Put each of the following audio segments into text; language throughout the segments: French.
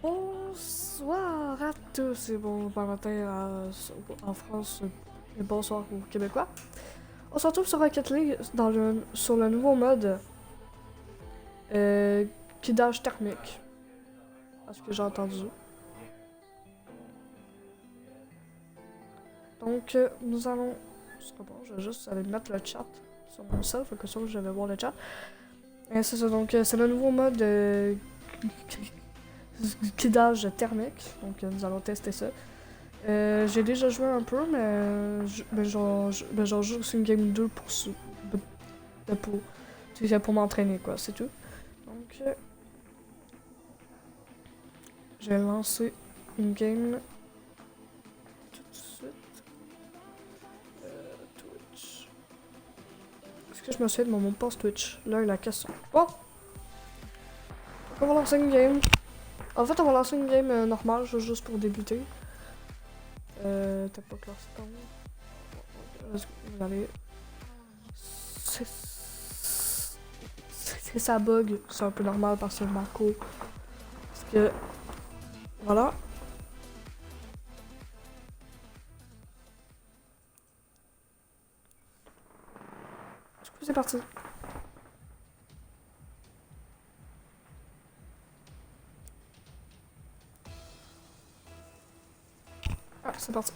Bonsoir à tous et bon matin en France et bonsoir aux Québécois. On se retrouve sur Rocket League sur le nouveau mode guidage thermique. À ce que j'ai entendu. Donc nous allons... C'est bon, je vais juste aller mettre le chat sur mon cell, fait que ça je vais voir le chat. Et c'est ça, donc c'est le nouveau mode guidage thermique. Donc nous allons tester ça. J'ai déjà joué un peu, mais j'en joue sur une game 2 pour m'entraîner, quoi, c'est tout. Donc, je vais lancer une game tout de suite. Twitch. Est-ce que je me souviens de mon mot de passe Twitch? Là est la question. Oh! On va lancer une game. En fait, on va lancer une game normale, juste pour débuter. T'as pas classé ton... Vous allez... C'est ça bug, c'est un peu normal parce que Marco. Parce que. Voilà. Du coup, c'est parti. Ah, c'est parti.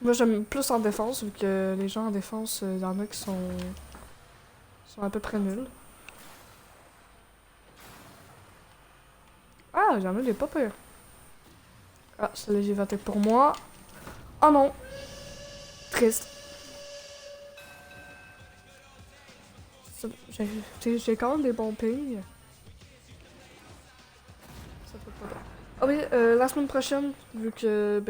Moi, j'aime plus en défense, vu que les gens en défense, il y en a qui sont à peu près nuls. Ah, il y en a des pas pires. Ah, celle-là, j'ai voté pour moi. Oh non! Triste. J'ai quand même des bons pings. Ça peut pas bien. Ah oui, la semaine prochaine, vu que,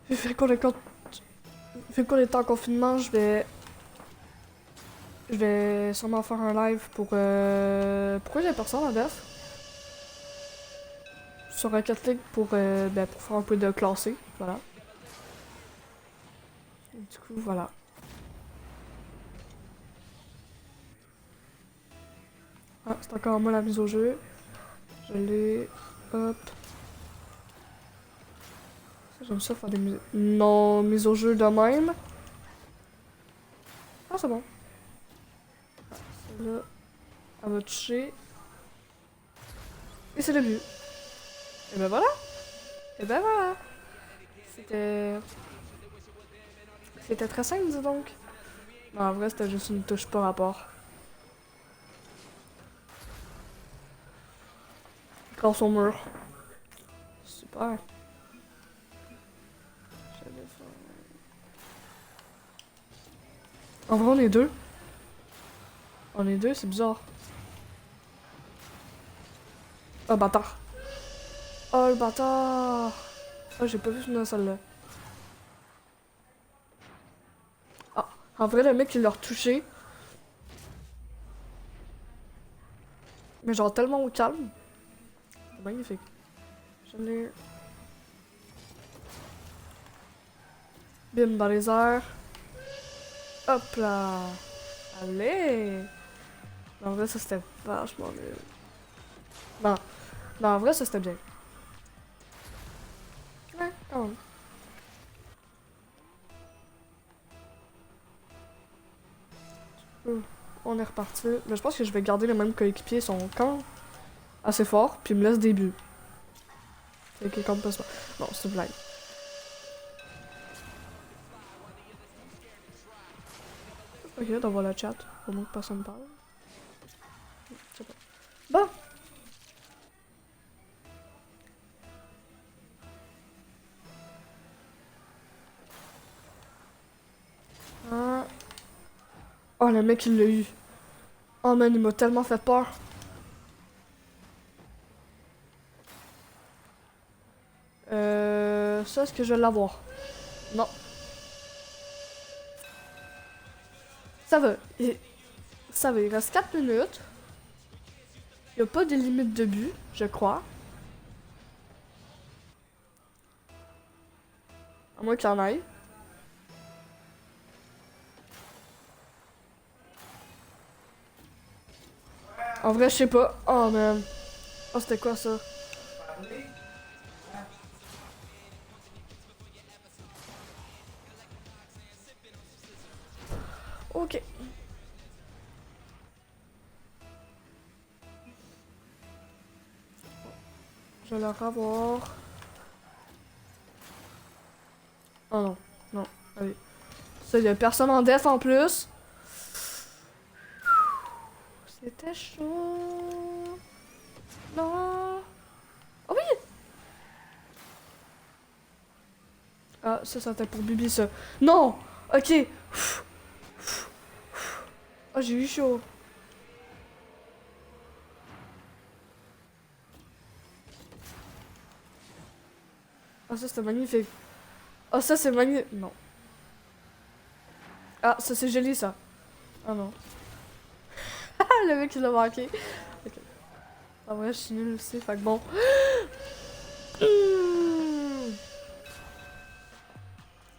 vu qu'on est en confinement, je vais sûrement faire un live pour... Pourquoi j'ai personne en def? Sur Rocket League pour faire un peu de classé, voilà. Et du coup, voilà. Ah, c'est encore moi la mise au jeu. Je l'ai... Hop. J'aime ça faire des mises... Non, mise au jeu de même. Ah, c'est bon. Ah, celle-là, elle va toucher. Et c'est le but. Et ben voilà. Et ben voilà. C'était... C'était très simple, dis donc. Non, en vrai, c'était juste une touche par rapport. Grâce au mur. Super. En vrai, on est deux. On est deux, c'est bizarre. Oh, bâtard. Oh, le bâtard. Oh, j'ai pas vu finir celle-là. Ah, en vrai, le mec, il l'a retouché. Mais genre tellement au calme. Magnifique. Je l'ai... Bim dans les airs. Hop là. Allez. En vrai, ça c'était vachement mieux. Non. Non, en vrai, ça c'était bien. Ouais, quand même. On est reparti. Mais je pense que je vais garder les mêmes coéquipiers. Ils sont quand assez forts, puis ils me laissent des buts. C'est qui comme pas ça. Non, c'est une blague. Ok, on voit le chat. Au moins que personne parle. C'est pas. Bon! Ah. Oh, le mec, il l'a eu. Oh man, il m'a tellement fait peur. Ça, est-ce que je vais l'avoir? Non. Ça va. Ça va, il reste 4 minutes. Il n'y a pas de limite de but, je crois. À moins qu'il y en ait. En vrai, je sais pas. Oh man. Oh, c'était quoi ça? Ok. Je vais le revoir. Oh non, non, allez. Ça, y a personne en def en plus. C'était chaud. Non. Oh oui! Ah, ça c'était pour Bibi, ça. Non! Ok. Oh, j'ai eu chaud. Ah, ça c'était magnifique. Oh, ça c'est magnifique. Non. Ah, ça c'est joli, ça. Ah non. Le mec il l'a manqué. Ok. Ah ouais, je suis nulle aussi, fait que bon.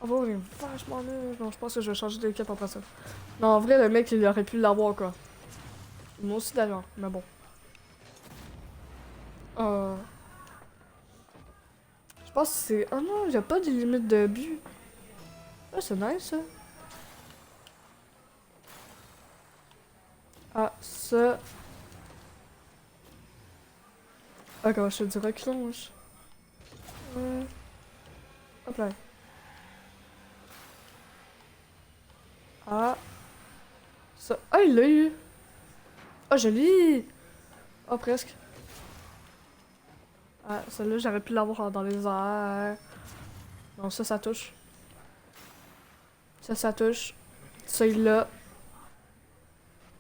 Oh, bon, il est vachement nul. Non, je pense que je vais changer d'équipe après ça. Non, en vrai, le mec, il aurait pu l'avoir, quoi. Moi aussi, d'ailleurs, mais bon. Euh... Je pense que c'est... Oh non, il n'y a pas de limite de but. Ah, c'est nice, ça. Ah, ça... Ah, comment je te dirais que non, wesh. Hop là. Ah... Ça... Ah, il l'a eu! Ah, joli! Ah, presque. Ah, celle-là, j'aurais pu l'avoir dans les airs. Non, ça touche. Ça touche. Ça, il l'a.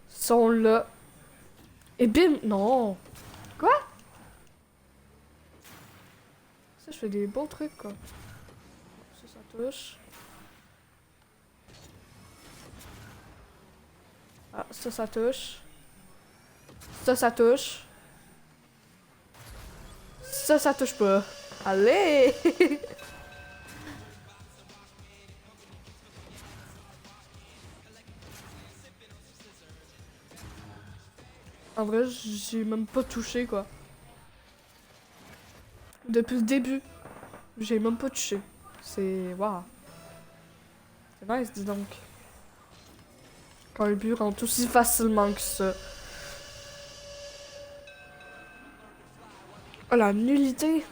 Ça, on l'a. Et bim! Non! Quoi? Ça, je fais des beaux trucs, quoi. Ça touche. Ah, ça touche. Ça touche. Ça touche pas. Allez! En vrai, j'ai même pas touché, quoi. Depuis le début, j'ai même pas touché. C'est... Waouh. C'est nice, dis donc. Quand le but rentre aussi facilement que ça. Oh, la nullité!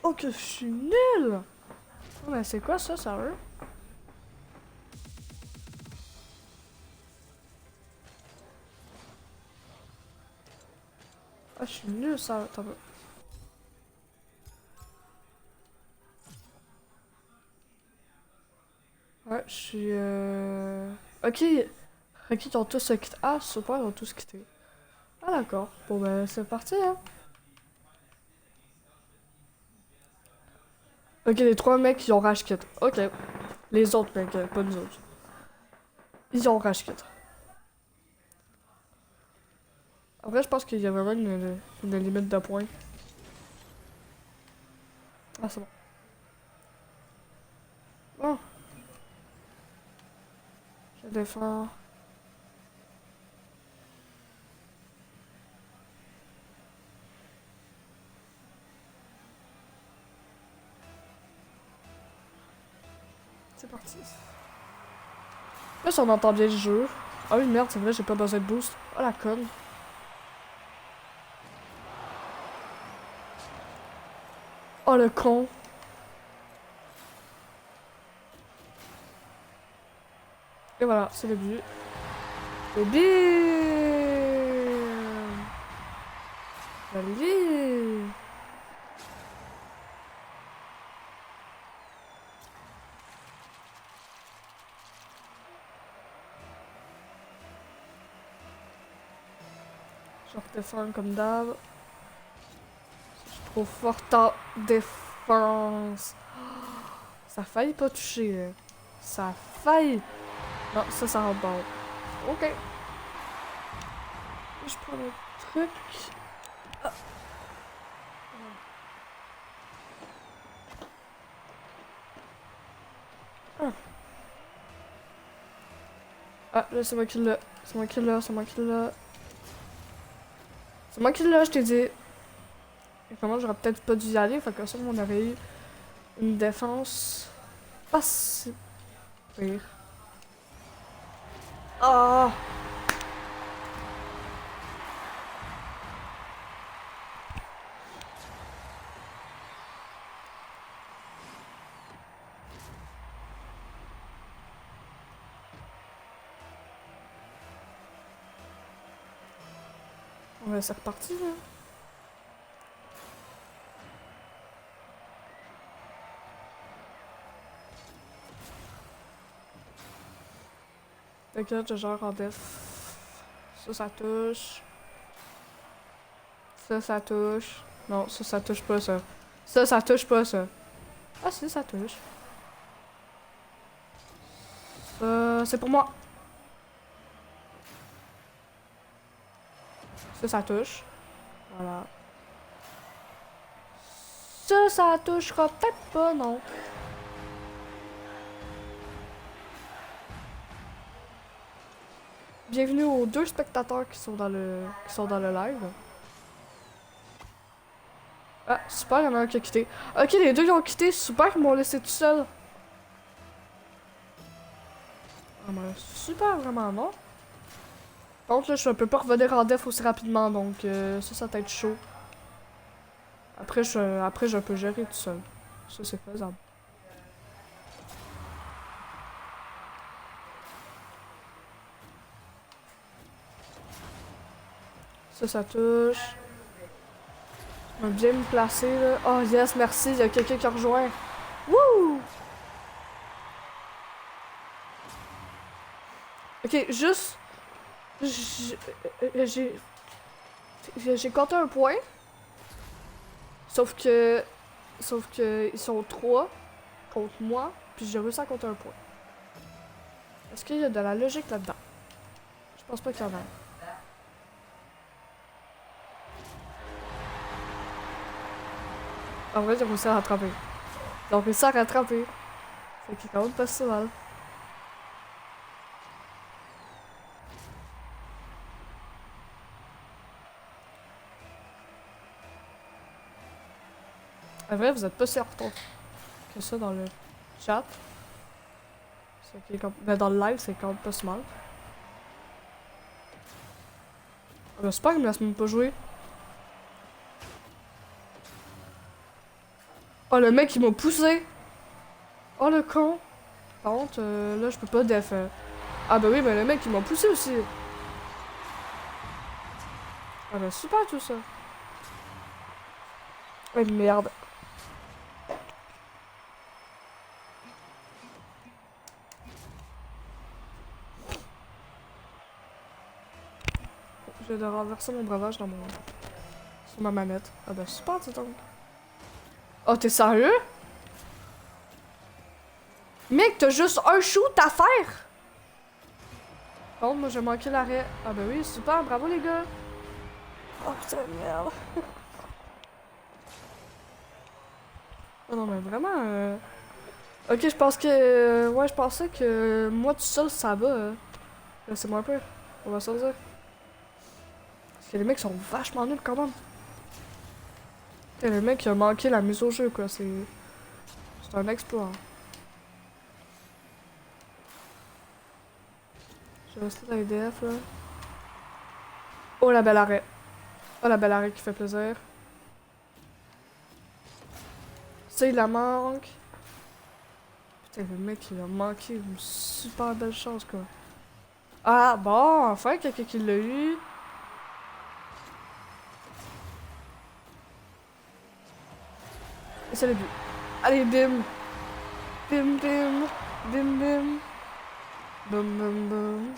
Oh, que je suis nulle! Oh, mais c'est quoi ça, sérieux? Ah, je suis nulle, ça. Attends. Ouais, je suis... Ok. Ok, ils ont tous quitté. Ah, super, ils ont tous quitté. Ah, d'accord. Bon, ben, c'est parti, hein. Ok, les trois mecs, ils ont rage quit. Ok. Les autres mecs, pas nous autres. Ils ont rage quit. En vrai, je pense qu'il y a vraiment une limite de points. Ah, c'est bon. Bon. Je défends. C'est parti. Là, si on entend bien le jeu. Ah oui, merde, c'est vrai, j'ai pas besoin de boost. Oh la conne. Oh le con. Et voilà, c'est le but. Et bim! Joli! Je redéfends comme d'hab. Je suis trop forte en défense. Ça a failli pas toucher, là. Ça a failli. Non, ça rentre pas. Ok. Je prends le truc. Ah, ah là, c'est moi qui l'a. C'est moi qui l'a, c'est moi qui l'a. C'est moi qui l'ai, je t'ai dit. Et comment j'aurais peut-être pas dû y aller, fait que ça, on aurait eu une défense pas si pire. Ah! Ouais, c'est reparti, là. T'inquiète, je gère en def. Ça touche. Ça touche. Non, ça touche pas, ça. Ça touche pas, ça. Ah si, ça touche. Ça, c'est pour moi. Ça touche. Voilà. Ça touchera peut-être pas, non. Bienvenue aux 2 spectateurs qui sont dans le live. Ah, super, il y en a un qui a quitté. Ok, les deux qui ont quitté, super, ils m'ont laissé tout seul. Ah, ben, super, vraiment, non? Par contre, là, je peux pas revenir en def aussi rapidement, donc ça va être chaud. Après, je peux gérer tout seul. Ça, c'est faisable. Ça touche. Je vais bien me placer, là. Oh, yes, merci, il y a quelqu'un qui a rejoint. Wouh! Ok, juste... J'ai compté un point. Sauf que... ils sont 3 contre moi, puis j'ai réussi à compter un point. Est-ce qu'il y a de la logique là-dedans? Je pense pas qu'il y en a. En vrai, j'ai réussi à rattraper. J'ai réussi à rattraper. C'est qui est quand même pas si mal. En vrai, vous êtes pas si en retard que ça dans le chat. Mais dans le live, c'est quand même pas si mal. Ah, j'espère qu'il me laisse même pas jouer. Oh, le mec, il m'a poussé! Oh, le con! Par contre, là, je peux pas def. Ah, bah oui, mais le mec, il m'a poussé aussi! Ah, bah super tout ça! Oh, merde! Je vais renverser mon breuvage sur ma manette. Ah, bah super, dis donc! Oh, t'es sérieux? Mec, t'as juste un shoot à faire! Par contre, moi, j'ai manqué l'arrêt. Ah, bah oui, super, bravo les gars! Oh, putain, merde! Oh non, mais vraiment. Ok, je pense que. Ouais, je pensais que moi tout seul ça va. Laissez-moi un peu. On va sortir. Parce que les mecs sont vachement nuls quand même. Et le mec il a manqué la mise au jeu quoi. C'est un exploit. Je vais rester dans les DF là. Oh la belle arrêt. Oh la belle arrêt qui fait plaisir. Ça il la manque. Putain, le mec il a manqué une super belle chance quoi. Ah bon, enfin quelqu'un qui l'a eu. Et c'est le but. Allez, bim! Bim bim! Bim bim! Bum bum bum!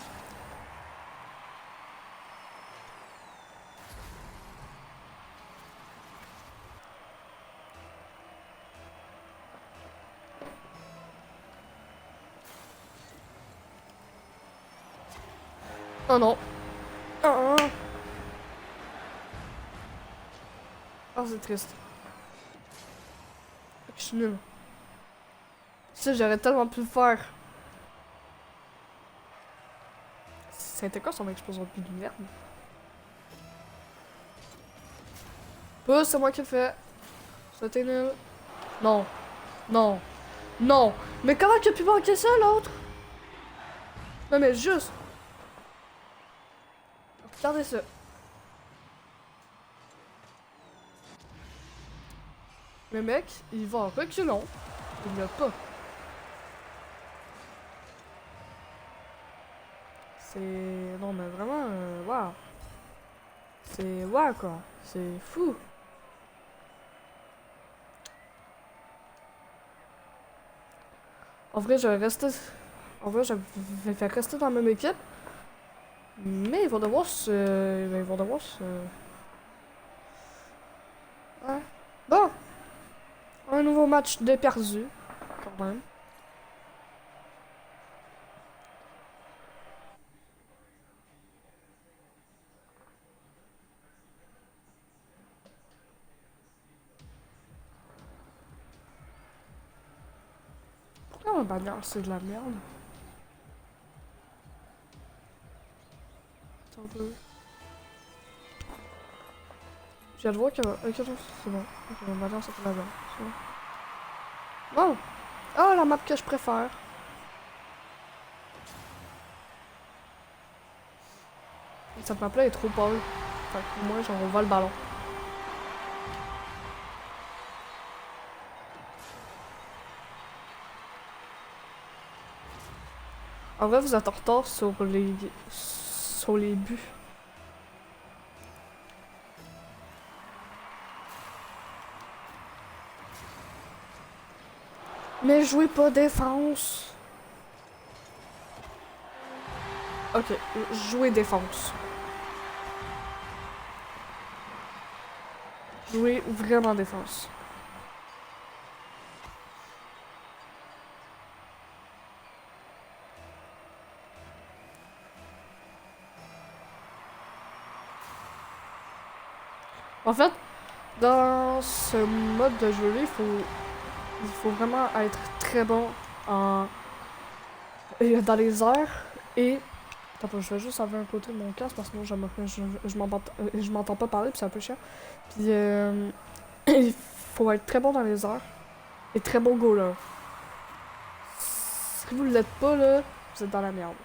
Oh non! Oh, oh c'est triste. Je suis nul. Ça, j'aurais tellement pu le faire. C'était quoi son explosion de merde? Pousse, c'est moi qui le fais. C'était nul. Non. Non. Non. Mais comment qu'il a pu manquer ça, l'autre? Non, mais juste. Regardez ça. Le mec, il va en reculons. Il l'a pas. C'est... Non, mais vraiment, waouh. C'est... Waouh, quoi. C'est fou. En vrai, je vais rester... En vrai, je vais faire rester dans la même équipe. Mais ils vont devoir se... Ils vont devoir se... Ouais. Bon. Un nouveau match de perdu. Quand même. Pourquoi ma bannière, c'est de la merde? Attends un peu. Je viens de voir que... Ok, non, c'est bon. Ok, ma bannière, c'est de la merde. C'est bon. Bon. Oh, la map que je préfère. Cette map-là est trop pâle. Fait que pour moi, genre, on va le ballon. En vrai, vous êtes en retard sur les buts. Mais jouez pas défense. Ok, jouez défense. Jouez vraiment défense. En fait, dans ce mode de jeu-là, il faut vraiment être très bon en, dans les airs et... Attends, je vais juste enlever un côté de mon casque parce que sinon je m'entends pas parler puis c'est un peu chiant. Puis il faut être très bon dans les airs et très bon goaler. Si vous l'êtes pas là, vous êtes dans la merde.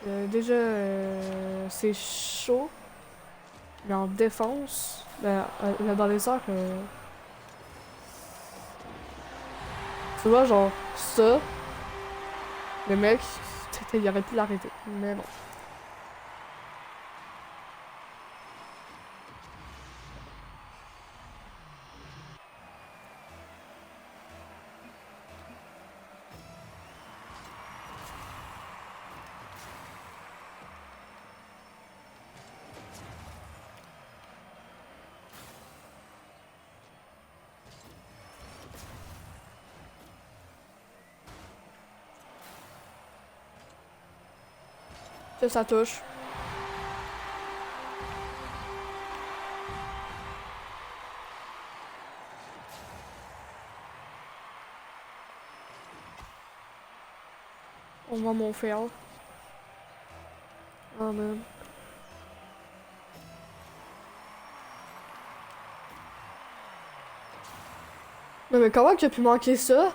Déjà, c'est chaud, mais en défense, dans les airs, tu vois, genre, ça, le mec, il aurait pu l'arrêter, mais non. Ça touche. On voit mon fail. Oh man. Mais comment tu as pu manquer ça?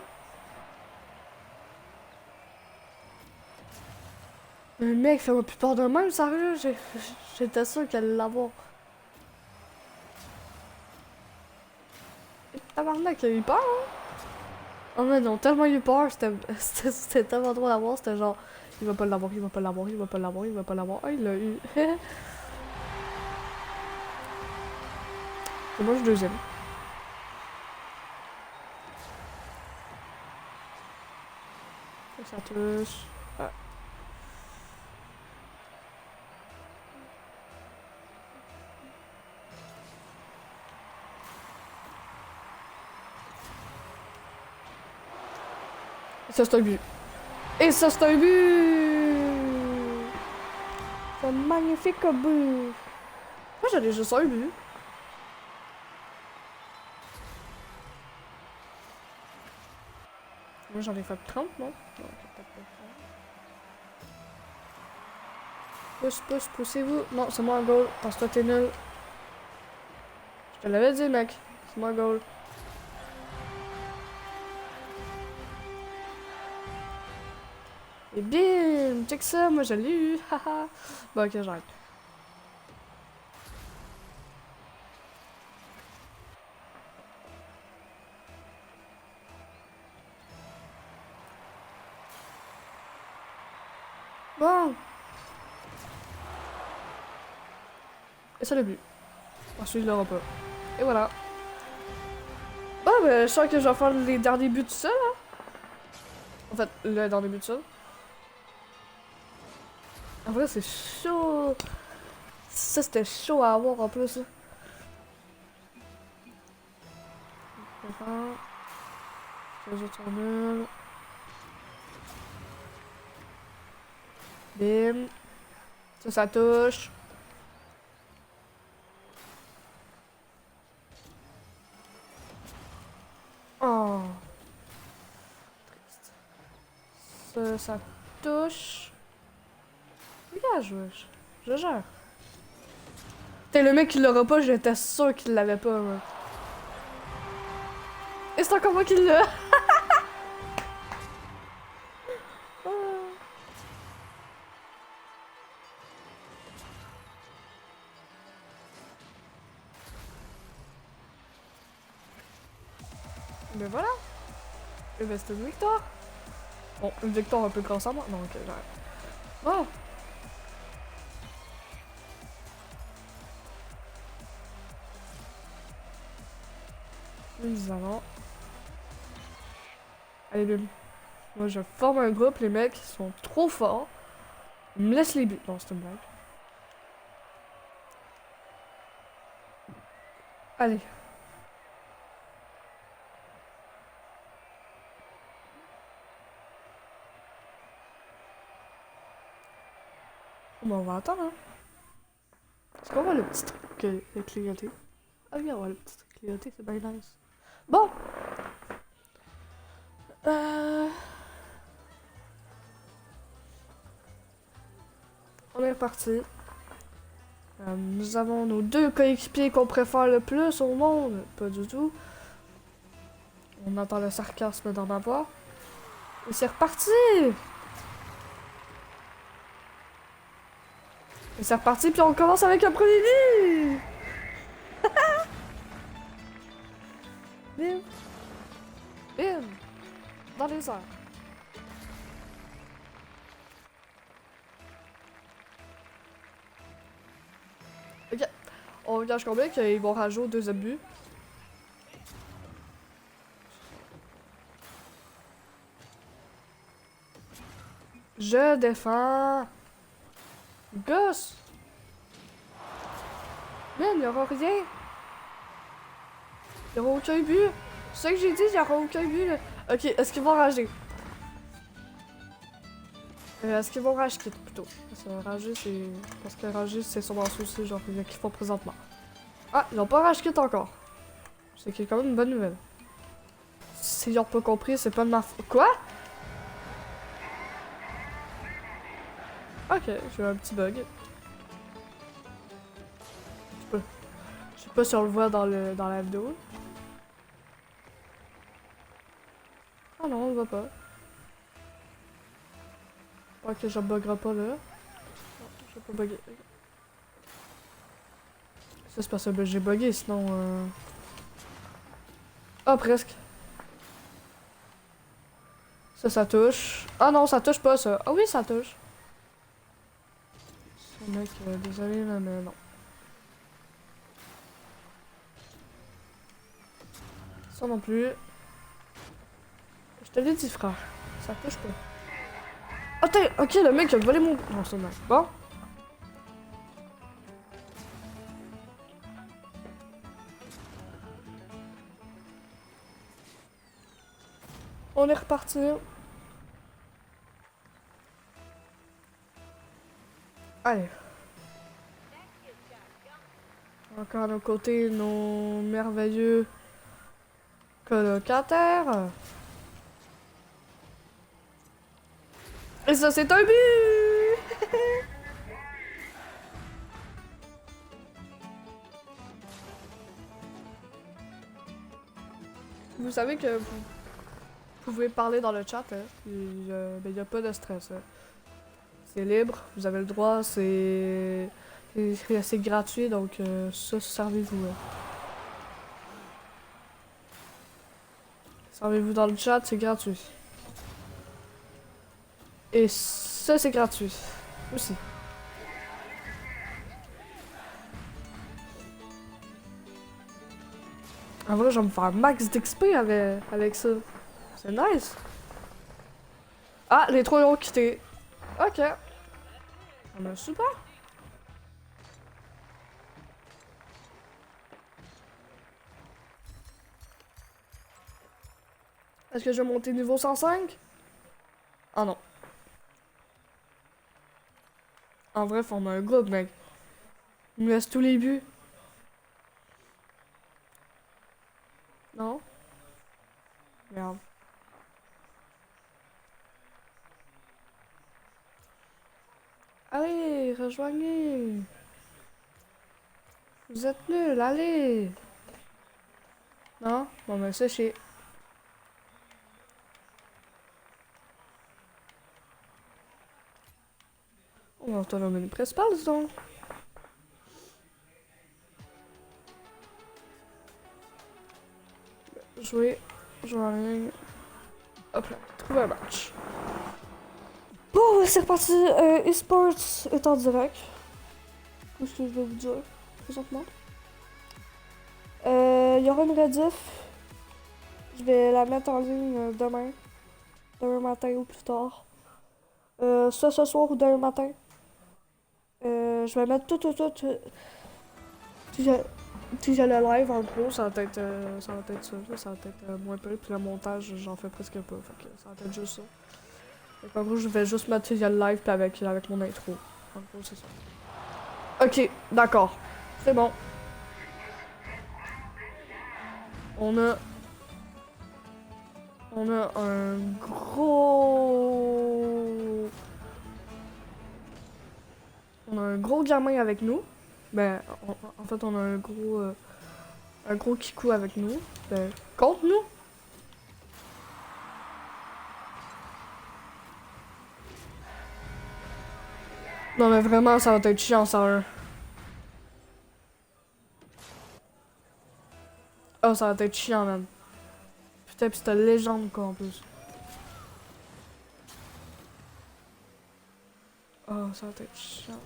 Mais mec, fais-moi plus peur de même, sérieux, j'étais sûr qu'elle allait l'avoir. Tabarnak, il a eu peur, hein? Oh mais non, tellement eu peur, c'était tellement drôle à voir, c'était genre, il va pas l'avoir, il va pas l'avoir, il va pas l'avoir, il va pas l'avoir. Ah, il l'a eu. Et moi, je suis deuxième. Ça touche. Ah. Et ça, c'est un but. Et ça, c'est un but! C'est un magnifique but! Moi, j'en ai juste un but. Moi, j'en ai fait 30, non? Non, peut-être pas poussez-vous. Non, c'est moi un goal. Parce que toi, t'es nul. Je te l'avais dit, mec. C'est moi un goal. Et bim! Check ça, moi je l'ai eu. Haha. Bon, ok, j'arrête. Bon. Et ça le but. Ensuite, il l'aura pas. Et voilà. Bon, ben, je sens que je vais faire les derniers buts tout seul, hein. En fait, le dernier but tout seul. En vrai, c'est chaud. Ça, c'était chaud à avoir en plus. Enfin, les autres sont nuls. Bim. Ça touche. Oh. Ça touche. Dégage, wesh. Je gère. T'es le mec qui l'aura pas, j'étais sûr qu'il l'avait pas, ouais. Et c'est encore moi qui l'a. Ah. Ben voilà. Et ben c'était une victoire. Bon, une victoire un peu grâce à moi. Non, ok, j'arrête. Bon. Nous allons. Allez, bim. Moi, je forme un groupe, les mecs sont trop forts. Ils me laissent les buts. Non, c'est une blague. Allez. Bon, on va attendre, hein. Est-ce qu'on voit le petit truc clignoter? Ah oui, on voit le petit truc clignoter, c'est bien nice. Bon. On est reparti. Nous avons nos deux coéquipiers qu'on préfère le plus au monde. Pas du tout. On entend le sarcasme dans ma voix. Et c'est reparti! Et c'est reparti, puis on commence avec un premier but! Bim! Bim! Dans les airs. Ok. On gage combien qu'ils vont rajouter au deuxième but? Je défends. Gosse! Man, y'aura rien. Y'aura aucun but. C'est ça que j'ai dit, y'aura aucun but là. Ok, est-ce qu'ils vont rager? Est-ce qu'ils vont rager plutôt? Parce que rager c'est. Parce que rager c'est son souci, genre qu'ils font présentement. Ah, ils ont pas rage kit encore. C'est quand même une bonne nouvelle. S'ils ont pas compris, c'est pas de ma faute. Quoi? Ok, j'ai eu un petit bug. Je sais pas si on le voit dans la vidéo. Ah non, on le voit pas. Ok, je buggerai pas là. Non, je vais pas bugger. Ça c'est parce que j'ai bugué, sinon... Ah, presque. Ça touche. Ah non, ça touche pas ça. Ah oui, ça touche. Ce mec, désolé là, mais non. Ça non plus. Je te l'ai dit, frère. Ça touche pas. Attends, ok, le mec a volé mon... Non, c'est mec. Bon. On est reparti. Allez. Encore à nos côtés, nos merveilleux colocataires. Et ça, c'est un but! savez que vous pouvez parler dans le chat, hein. Il n'y a pas de stress. Hein. C'est libre, vous avez le droit, c'est gratuit, donc ça, servez-vous. Hein. Servez-vous dans le chat, c'est gratuit. Et ça, c'est gratuit. Aussi. En vrai, je vais me faire max d'XP avec ça. C'est nice. Ah, les trois ont quitté. Ok. Ah, ben, super. Est-ce que je vais monter niveau 105? Ah non. En vrai, faut former un groupe, mec. Il me laisse tous les buts. Non? Merde. Allez, rejoignez. Vous êtes nuls, allez. Non? Bon, ben, séchez. On va te nommer une principale, donc. Jouer. Jouer en ligne. Hop là. Trouver un match. Bon, c'est reparti. eSports est en direct. Qu'est-ce que je vais vous dire présentement? Il y aura une rediff. Je vais la mettre en ligne demain. Demain matin ou plus tard. Ça ce soir ou demain matin. Je vais mettre tout j'ai le live en gros, ça va être ça. Ça va être moins peu. Puis le montage, j'en fais presque pas. Fait que ça va être juste ça. Fait en gros, je vais juste mettre le live puis avec mon intro. En gros, c'est ça. Ok, d'accord. C'est bon. On a un gros... On a un gros gamin avec nous. Ben, en fait, on a un gros kikou avec nous. Ben, contre nous. Non, mais vraiment, ça va être chiant, ça. Oh, ça va être chiant, man. Putain, pis c'est une légende, quoi, en plus. Oh, ça va être chiant.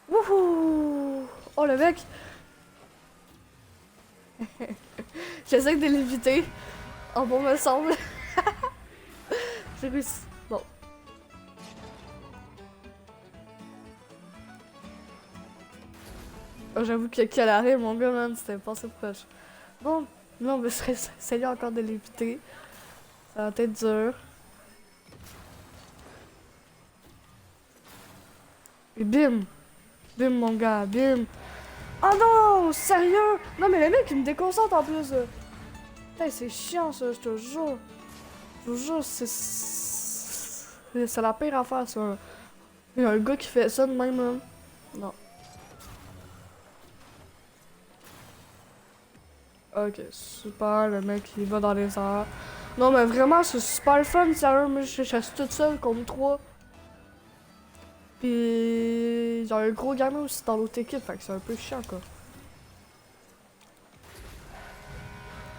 Wouhou! Oh, le mec! J'essaie de l'éviter. Oh, bon, me semble. J'ai réussi. Bon. Oh, j'avoue que quel arrêt, mon gars, man, c'était pas assez proche. Bon, non, mais je essayer encore de l'éviter. Ça va être dur. Et bim! Bim, mon gars, bim! Oh non! Sérieux? Non, mais le mec, il me déconcentre en plus. Putain, c'est chiant, ça, je te jure. Je te jure, c'est la pire affaire, ça. Il y a un gars qui fait ça de même, hein. Non. Ok, super, le mec, il va dans les airs. Non, mais vraiment, c'est super le fun, sérieux. Moi, je suis toute seule contre 3. Puis, il y a un gros gamin aussi dans l'autre équipe, fait que c'est un peu chiant, quoi.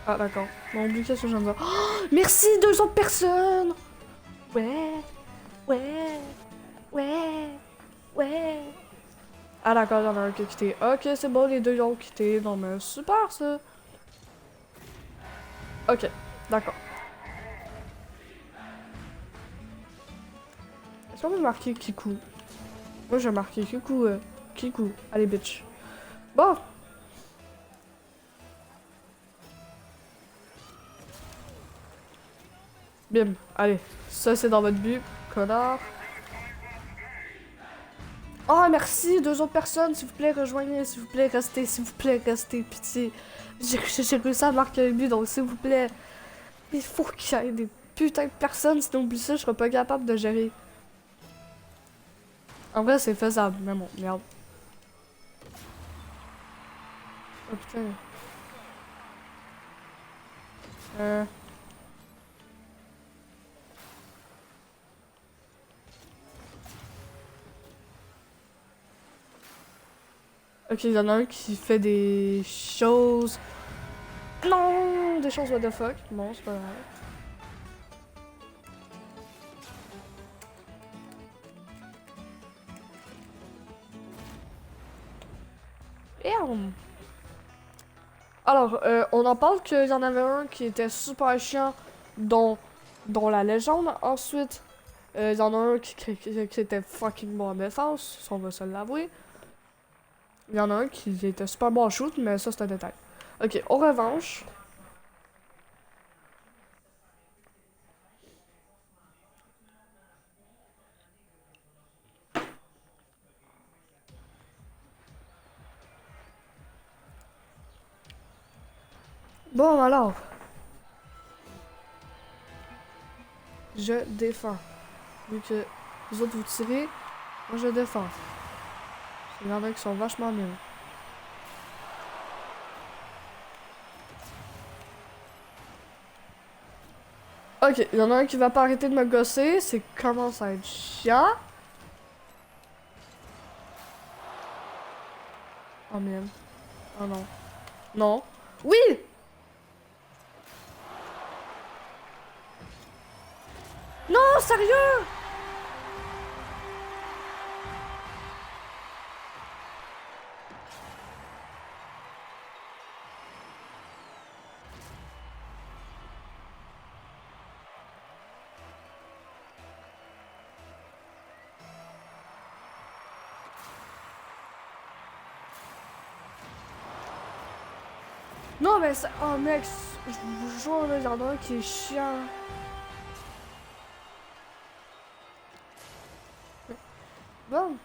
Ah, d'accord. Bon, oublie qu'est-ce que je viens de dire. Oh, merci, 2 autres personnes! Ouais, ouais, ouais, ouais. Ah, d'accord, il y en a un qui a quitté. Ok, c'est bon, les deux ils ont quitté. Non, mais super, ça. Ok, d'accord. Est-ce qu'on peut marquer Kikou? Moi, j'ai marqué Kikou. Kikou. Allez, bitch. Bon. Bim. Allez. Ça, c'est dans votre but, connard. Oh, merci. 2 autres personnes. S'il vous plaît, rejoignez. S'il vous plaît, restez. S'il vous plaît, restez. Pitié. J'ai réussi à marquer un but, donc s'il vous plaît. Il faut qu'il y ait des putains de personnes. Sinon, oublie ça, je serai pas capable de gérer. En vrai, c'est faisable. Mais bon, merde. Oh putain. Ok, il y en a un qui fait des choses... Non! Des choses what the fuck. Bon, c'est pas grave. Merde! Alors, on en parle qu'il y en avait un qui était super chiant, dont la légende. Ensuite, il y en a un qui était fucking bon en défense, si on va se l'avouer. Il y en a un qui était super bon en shoot, mais ça c'est un détail. Ok, en revanche. Bon alors. Je défends. Vu que vous autres vous tirez, moi je défends. Il y en a qui sont vachement mieux. Ok, il y en a un qui va pas arrêter de me gosser, c'est commence à être chiant. Oh merde. Oh non. Non. Oui! Non, sérieux? Non, mais ça... Oh mec, je vous jure, là, il y en a un qui est chiant. Bon.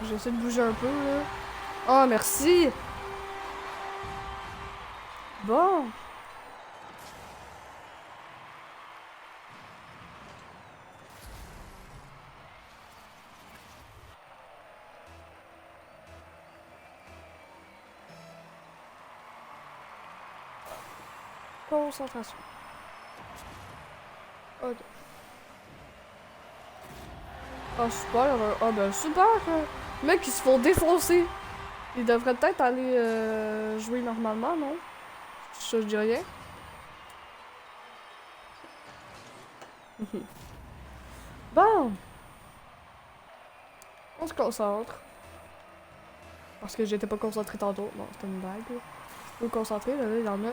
J'essaie de bouger un peu, là. Oh, merci! Bon. Concentration. Ok. Ah, super. Ah, ben, super. Mec, ils se font défoncer. Ils devraient peut-être aller jouer normalement, non? Ça, je dis rien. Bon. On se concentre. Parce que j'étais pas concentré tantôt. Bon, c'était une blague. Là. Je peux me concentrer, là, il y en a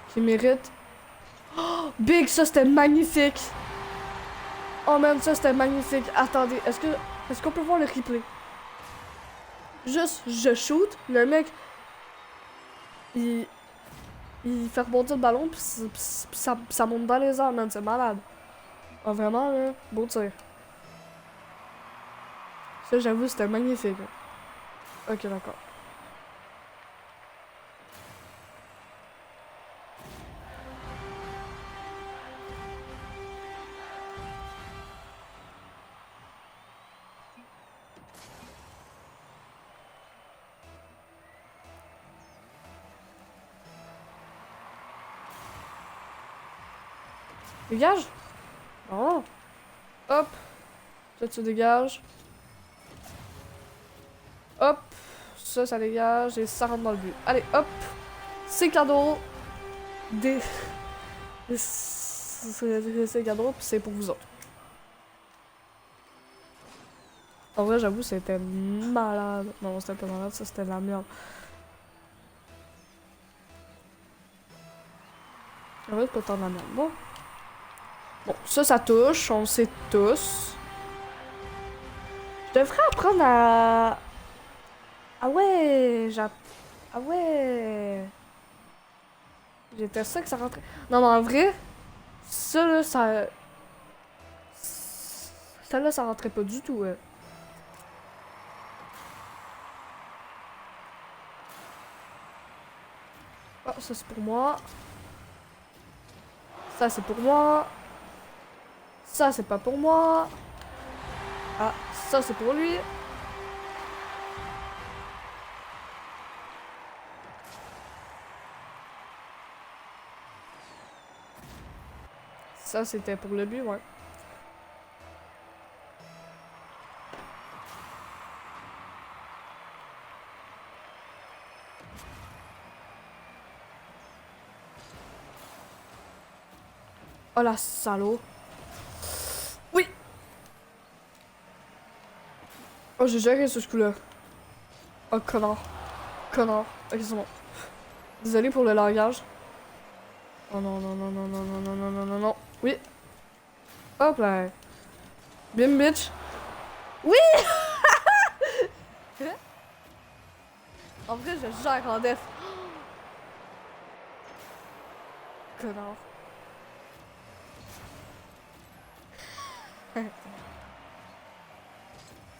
qui méritent. Oh, Big, ça c'était magnifique! Oh man, ça c'était magnifique. Attendez, est-ce qu'on peut voir le replay? Juste, je shoot, le mec, il, il fait rebondir le ballon, pis ça monte dans les airs, man, c'est malade. Ah, vraiment, là, beau tir. Ça, j'avoue, c'était magnifique. Ok, d'accord. Dégage! Oh! Hop! Ça, tu dégages. Hop! Ça dégage et ça rentre dans le but. Allez, hop! C'est cadeau! Des... C'est cadeau, pis c'est pour vous autres. En vrai, j'avoue, c'était malade. Non, c'était pas malade, ça c'était de la merde. En vrai, c'est pas tant de la merde. Bon. Bon, ça touche, on le sait tous. Je devrais apprendre à... Ah ouais, Ah ouais... J'étais sûr que ça rentrait. Non, mais en vrai, ça là, Celle-là, ça rentrait pas du tout. Oh, ça c'est pour moi. Ça c'est pour moi. Ça c'est pas pour moi. Ah, ça c'est pour lui. Ça c'était pour le but, ouais. Oh la salaud. Oui. Oh, j'ai géré ce coup-là. Oh, connard. Connard. Ok, c'est bon. Désolé pour le langage. Oh non, non, non, non, non, non, non, non, non, non, non. Oui. Hop là. Bim, bitch. Oui. En vrai, je gère en def. Connard.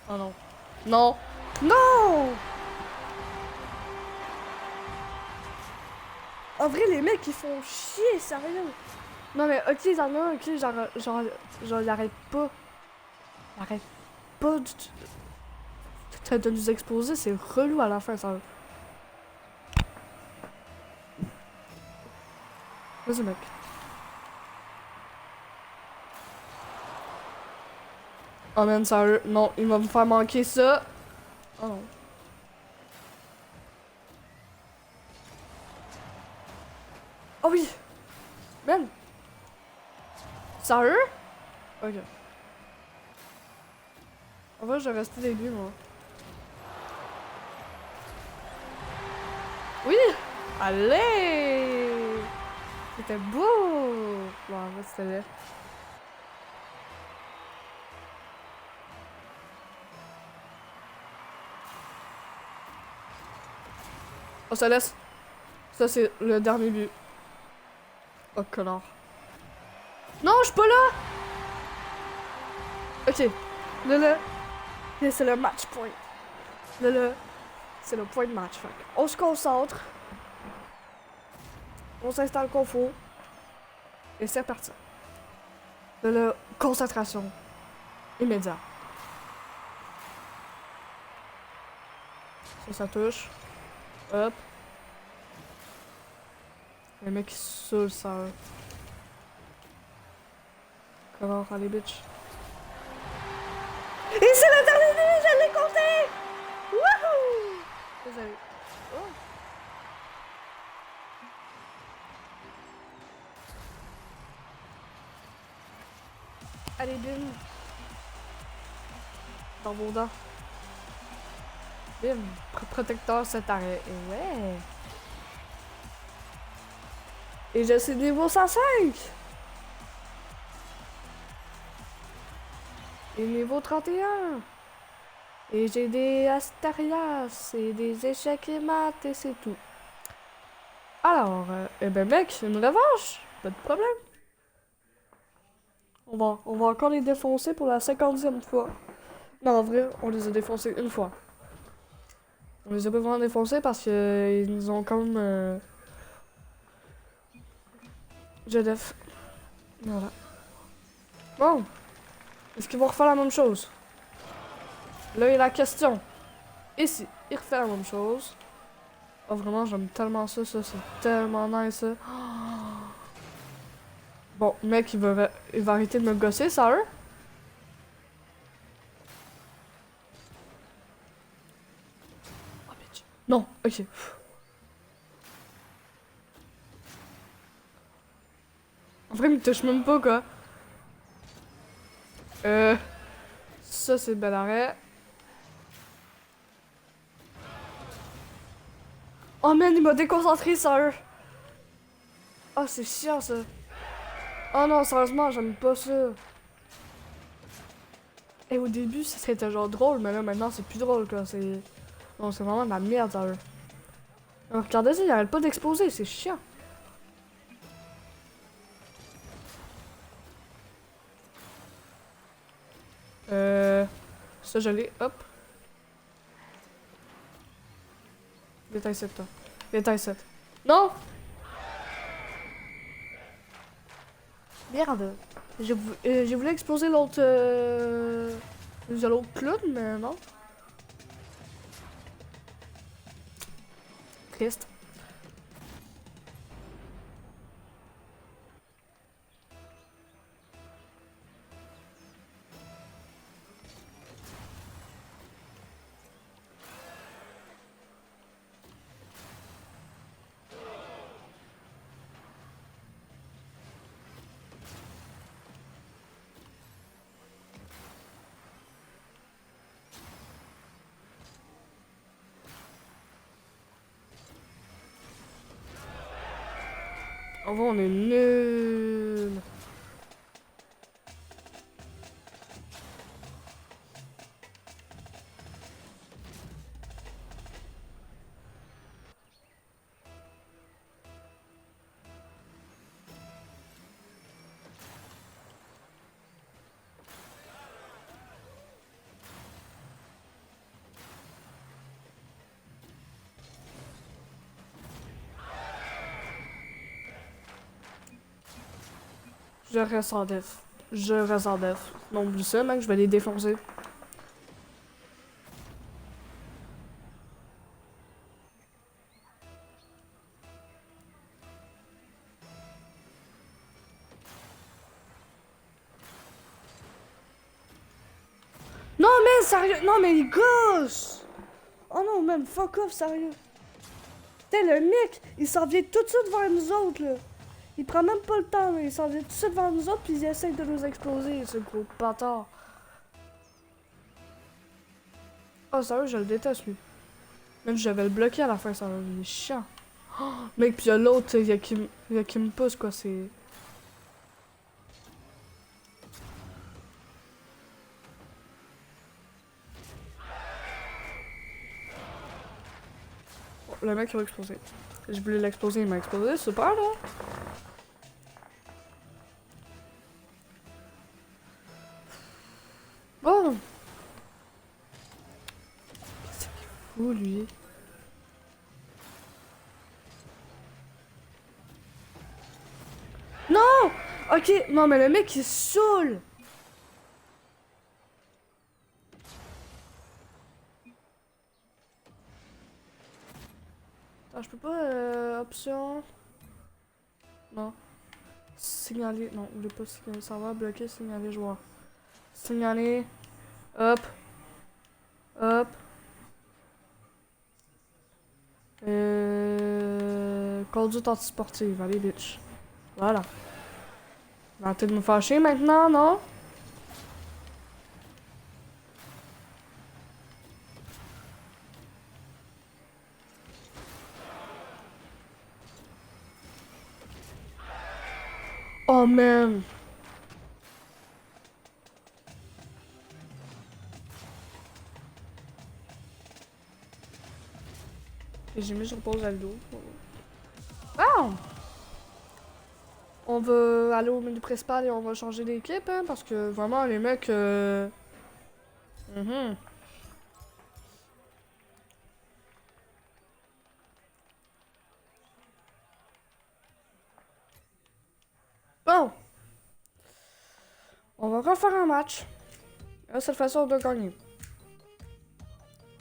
Oh non. Non. Non. En vrai, les mecs, ils font chier, sérieux. Non mais, ok, ils en ont un, ok, genre, ils arrêtent pas. Ils arrêtent pas de nous exposer, c'est relou à la fin, ça. Vas-y, mec. Oh man, sérieux, non, il va me faire manquer ça. Oh non. Oh oui! Man! Sérieux? Ok. En vrai, je vais rester début, moi. Oui! Allez! C'était beau! Bon, en vrai, c'était laid. Oh, ça laisse. Ça, c'est le dernier but. Oh, connard. Non, je suis pas là! Ok. Là, c'est le match point. Là, c'est le point de match. Fait. On se concentre. On s'installe qu'on faut. Et c'est parti. Là, concentration. Immédiat. Ça touche. Hop. Le mec qui se saoule, ça. Comment, allez, bitch. Et c'est le dernier but, je l'ai compté! Wouhou! Désolé. Oh. Allez, bim. Dans vos dents. Bim. Protecteur cet arrêt. Et ouais. Et je suis niveau 105! Et niveau 31! Et j'ai des Astérias et des échecs et maths et c'est tout. Alors, eh ben mec, une revanche! Pas de problème. On va encore les défoncer pour la 50e fois. Non, en vrai, on les a défoncés une fois. On les a pas vraiment défoncés parce que ils nous ont quand même... GDF. Voilà. Bon. Est-ce qu'ils vont refaire la même chose? Là, il y a la question. Et si ils refait la même chose? Oh, vraiment, j'aime tellement ça, c'est tellement nice, ça. Bon, mec, il va arrêter de me gosser, ça, eux? Oh, bitch. Non, ok. En vrai, il me touche même pas, quoi. Ça, c'est bel arrêt. Oh, man, il m'a déconcentré, ça, eux. Oh, c'est chiant, ça. Oh non, sérieusement, j'aime pas ça. Et au début, c'était genre drôle, mais là, maintenant, c'est plus drôle, quoi. C'est... Non, c'est vraiment de la merde, ça. Regardez ça, il arrête pas d'exploser, c'est chiant. Ça, je l'ai. Hop. Viens ici, toi. Viens ici. Non! Merde. J'ai voulu exploser l'autre... l'autre clown, mais non. Triste. En vrai, on est nul. Je reste en def. Je reste en def. Non, oublie ça, mec, je vais les défoncer. Non, mais sérieux! Non, mais il gosse! Oh non, man, fuck off, sérieux. Putain, le mec, il s'en vient tout de suite vers nous autres, là. Il prend même pas le temps, là. Il s'en vient tout de suite vers nous autres, puis il essaie de nous exploser, ce gros bâtard. Oh, sérieux, je le déteste, lui. Même j'avais le bloqué à la fin, ça il est chiant. Oh, mec, pis y'a l'autre, il y a qui me pousse, quoi, c'est... Oh, le mec, il va exploser. Je voulais l'exploser, il m'a explosé, super, là. Bon. Qu'est-ce qu'il fout, lui? Non! Ok, non, mais le mec, il saoule! Attends, je peux pas, option... Non. Signaler, non, vous voulez pas signaler, ça va, bloquer, signaler joueur. Signaler, hop, hop. Conduite antisportive, allez, bitch. Voilà. Arrêtez de me fâcher maintenant, non? Oh man! Et j'ai mis sur pause à l'eau. Ah! On va aller au menu principal et on va changer d'équipe, hein, parce que vraiment, les mecs... Bon! On va refaire un match. Là, cette façon, on doit gagner.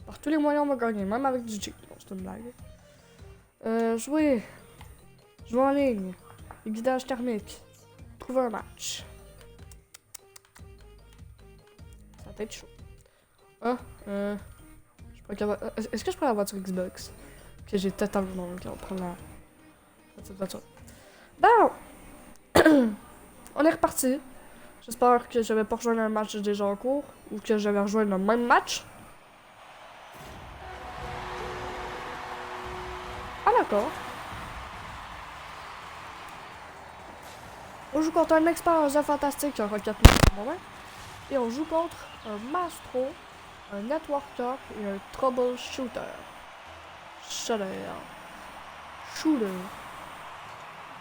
Par tous les moyens, on va gagner, même avec du cheat. Non, c'est une blague. Jouer. Jouer en ligne. Le guidage thermique. Trouver un match. Ça va être chaud. Ah, est-ce que je prends la voiture Xbox? Que j'ai totalement... Ok, on prend cette voiture. Bon! On est reparti. J'espère que je vais pas rejoindre un match déjà en cours. Ou que je vais rejoindre le même match. Ah d'accord. On joue contre un expert en jeu fantastique en Rocket League. Et on joue contre un Mastro, un Networker et un Troubleshooter. Shooter.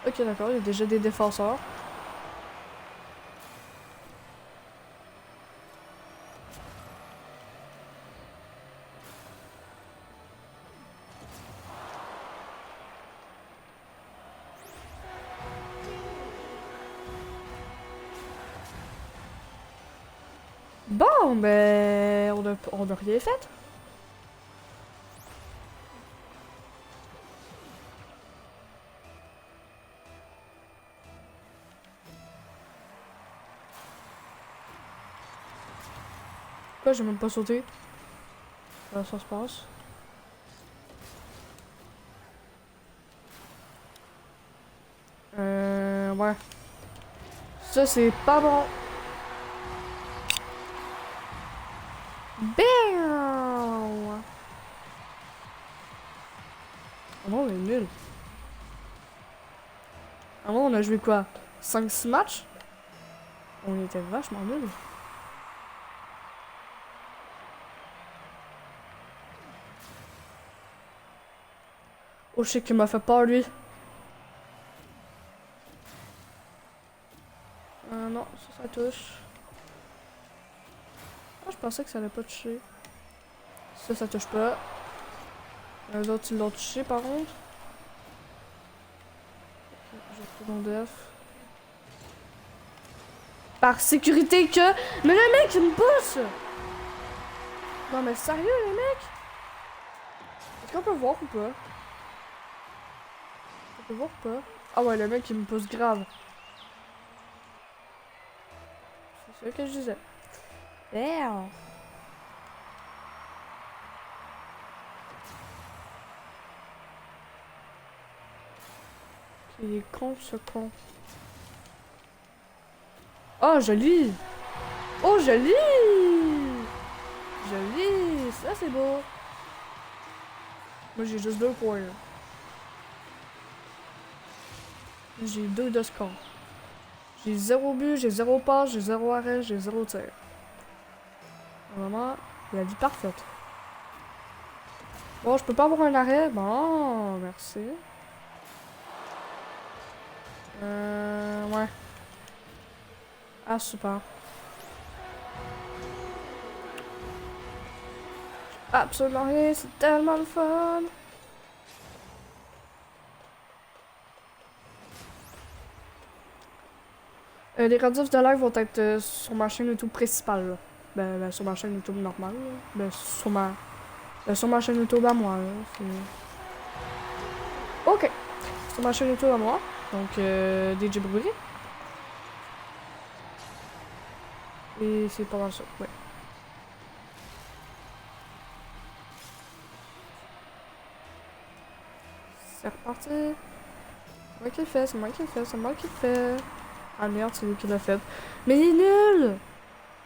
Ok d'accord, il y a déjà des défenseurs. Bon, ben, on a rien fait. Pourquoi j'ai même pas sauté? Là, ça se passe. Ouais. Ça, c'est pas bon. Bam! Ah non, on est nul. Ah non, on a joué quoi? 5-6 matchs? On était vachement nuls. Oh, je sais qu'il m'a fait peur, lui. Non, ça touche. Ah, je pensais que ça allait pas toucher. Ça touche pas. Les autres, ils l'ont touché, par contre. J'ai pris mon def. Par sécurité que... Mais le mec, il me pousse! Non, mais sérieux, les mecs? Est-ce qu'on peut voir ou pas? On peut voir ou pas? Ah ouais, le mec, il me pousse grave. C'est ce que je disais. Merde! Il est con, ce con. Oh, joli! Oh, joli! Joli! Ça, c'est beau. Moi, j'ai juste 2 points, là. J'ai 2 de score. J'ai 0 but, j'ai 0 passe, j'ai 0 arrêt, j'ai 0 tir. Vraiment, la vie parfaite. Bon, je peux pas avoir un arrêt? Bon, merci. Ouais. Ah, super. Absolument rien, c'est tellement le fun. Les rediffs de live vont être sur ma chaîne YouTube principale. Là. Ben, sur ma chaîne YouTube normale. Là. Sur ma chaîne YouTube à moi. Là, ok. Sur ma chaîne YouTube à moi. Donc, DJ Brûlé. Et c'est pas mal ça. Ouais. C'est reparti. C'est moi qui le fais, c'est moi qui le fais, c'est moi qui le fais. Ah merde, c'est lui qui l'a fait. Mais il est nul!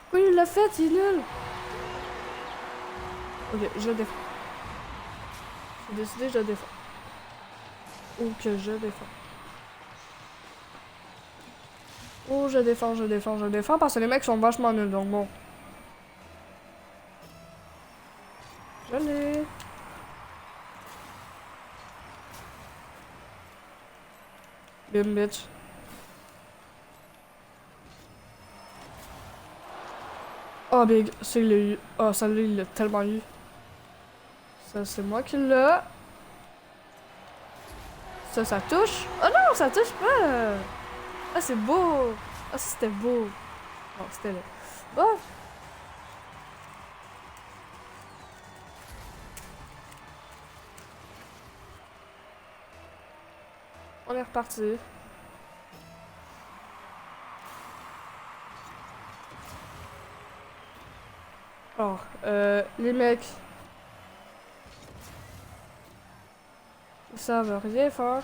Pourquoi il l'a fait? Il est nul! Ok, je défends. J'ai décidé, je défends. Ou que je défends. Oh, je défends, je défends, je défends, parce que les mecs sont vachement nuls, donc bon. Je l'ai. Bim, bitch. Oh, big, c'est le... Oh, ça, lui, il l'a tellement eu. Ça, c'est moi qui l'ai. Ça touche. Oh non, ça touche pas! Ah, c'est beau! Ah, c'était beau! Non, c'était là. Bon! On est reparti. Alors, les mecs... Ils savent rien faire.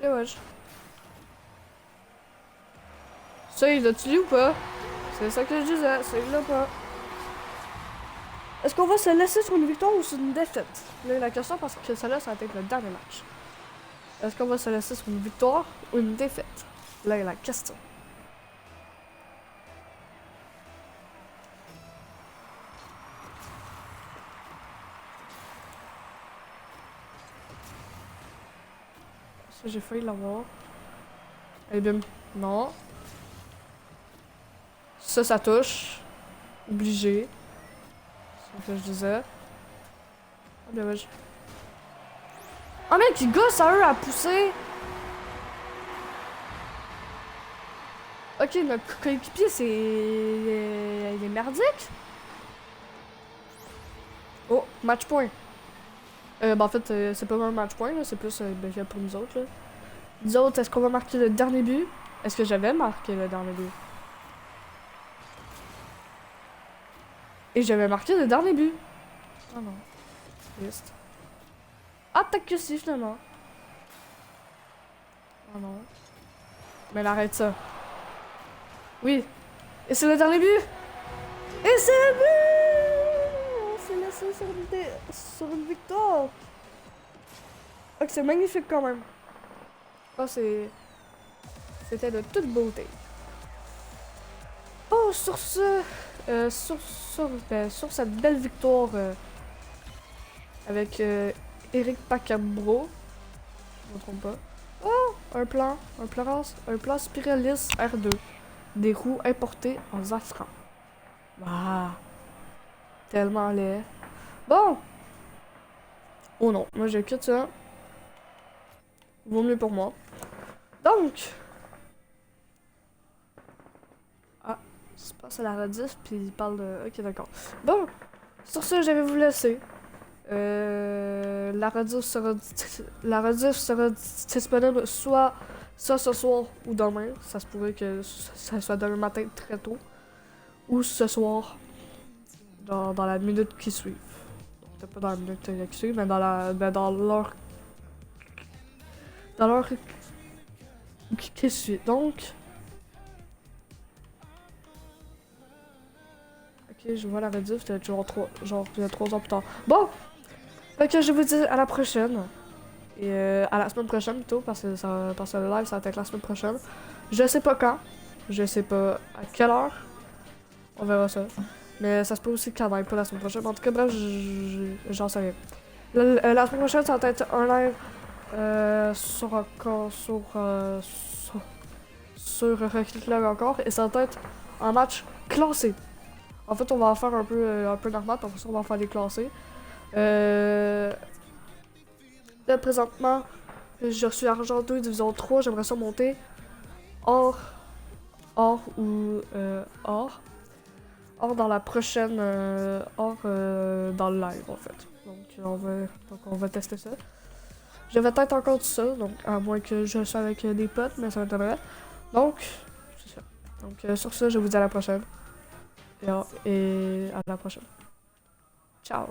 Et wesh. Ça, il l'a tué ou pas? C'est ça que je disais, ça, il l'a pas. Est-ce qu'on va se laisser sur une victoire ou sur une défaite? Là, la question, parce que ça là, ça va être le dernier match. Est-ce qu'on va se laisser sur une victoire ou une défaite? Là est la question. Ça, j'ai failli l'avoir. Et bim. Non. Ça touche. Obligé. que je disais. Ah, ben ouais. Oh mec, il gosse à eux à pousser! Ok, notre coéquipier, c'est... Il est merdique? Oh, match point. En fait, c'est pas un match point, c'est plus ben, pour nous autres. Là. Nous autres, est-ce qu'on va marquer le dernier but? Est-ce que j'avais marqué le dernier but? Et j'avais marqué le dernier but. Oh non. Triste. Ah, t'as que si, finalement. Oh non. Mais elle arrête ça. Oui. Et c'est le dernier but! Et c'est le but! On s'est laissé sur une victoire. Ok, c'est magnifique quand même. Oh, c'était de toute beauté. Oh, sur ce... sur cette belle victoire avec Eric Pacabro. Je me trompe pas. Oh, un plan Spiralis R2. Des roues importées en Zafran. Waouh. Tellement laid. Bon. Oh non, moi je quitte ça. Vaut mieux pour moi. Donc. Ah, ça se passe à la rediff, puis il parle de... Ok, d'accord. Bon, sur ce, je vais vous laisser. La rediff sera disponible soit ce soir ou demain. Ça se pourrait que ça soit demain matin très tôt. Ou ce soir, dans la minute qui suit. Peut-être pas dans la minute qui suit, mais dans l'heure qui suit. Donc, ok, je vois la rediff, c'était genre 3 ans plus tard. Bon, fait que je vous dis à la prochaine. Et à la semaine prochaine plutôt, parce que le live ça va être la semaine prochaine. Je sais pas quand, je sais pas à quelle heure. On verra ça. Mais ça se peut aussi qu'il n'y en ait pas la semaine prochaine. En tout cas, bref, j'en sais rien. La semaine prochaine, ça va être un live sur Rocket League encore. Et ça va être un match classé. En fait, on va en faire un peu normal, parce qu'on va en faire des classés. Là, présentement, je suis Argent 2, Division 3. J'aimerais ça monter or ou or. Or dans la prochaine... dans le live, en fait. Donc on va tester ça. Je vais peut-être encore tout seul, donc à moins que je sois avec des potes, mais ça m'étonnerait. Donc, c'est ça. Donc sur ce, je vous dis à la prochaine. Et à la prochaine. Ciao!